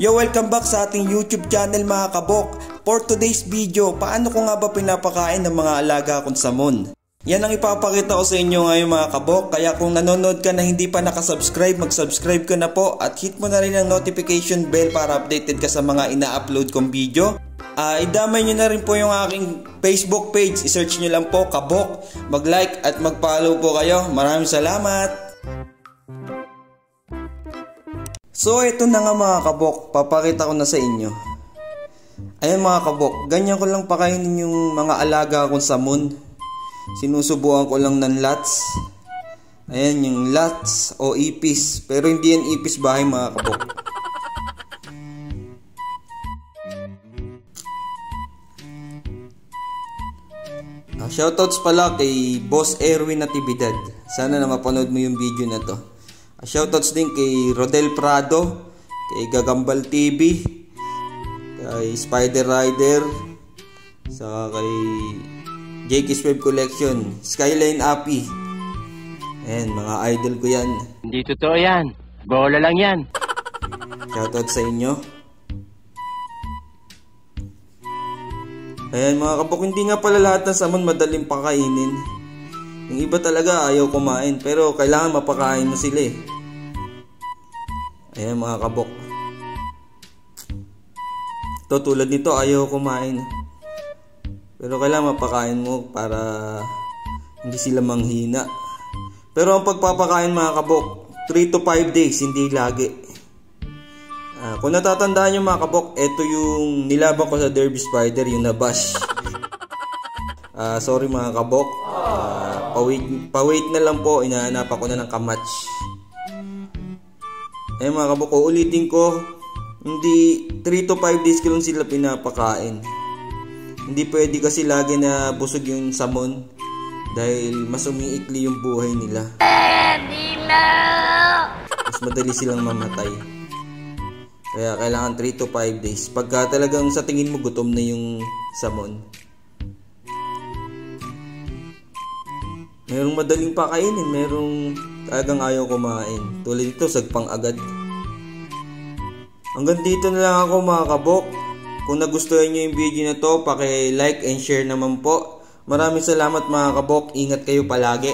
Yo, welcome back sa ating YouTube channel mga kabok. For today's video, paano ko nga ba pinapakain ng mga alaga kong samon? Yan ang ipapakita ko sa inyo ngayon mga kabok. Kaya kung nanonood ka na hindi pa nakasubscribe, mag-subscribe ka na po at hit mo na rin ang notification bell para updated ka sa mga ina-upload kong video. Idamay nyo na rin po yung aking Facebook page. I-search nyo lang po Kabok. Mag-like at mag-follow po kayo. Maraming salamat. So ito na nga mga kabok, papakita ko na sa inyo. Ayan mga kabok, ganyan ko lang pakainin yung mga alaga kong samon. Sinusubukan ko lang ng lats. Ayan yung lats o ipis, pero hindi yan ipis bahay mga kabok. Shoutouts pala kay Boss Erwin Natividad. Sana na mapanood mo yung video na to. Shoutouts din kay Rodel Prado, kay Gagambal TV, kay Spider Rider, saka kay Jakey's Web Collection, Skyline Appy. Ayan, mga idol ko yan. Hindi totoo yan. Bola lang yan. Shoutouts sa inyo. Ayan mga kabok, hindi nga pala lahat ng samon madaling pakainin. Yung iba talaga ayaw kumain, pero kailangan mapakain mo sila eh. Ayan mga kabok. Ito tulad nito ayaw kumain. Pero kailangan mapakain mo para hindi sila manghina. Pero ang pagpapakain mga kabok, 3 to 5 days, hindi lagi. Kung natatandaan nyo mga kabok, ito yung nilaban ko sa Derby Spider, yung nabash. Sorry mga kabok. Pa-wait na lang po, inahanap ako na ng kamatch. Ayun mga kabok, ulitin ko, hindi 3 to 5 days ko lang sila pinapakain. Hindi pwede kasi lagi na busog yung samon dahil mas umiikli yung buhay nila. Mas madali silang mamatay. Kaya kailangan 3 to 5 days. Pagka talagang sa tingin mo gutom na yung samon. Merong madaling pakainin, merong talagang ayaw kumain. Tulad ito, sagpang agad. Hanggang dito na lang ako mga kabok. Kung nagustuhan nyo yung video na to, paki-like and share naman po. Maraming salamat mga kabok. Ingat kayo palagi.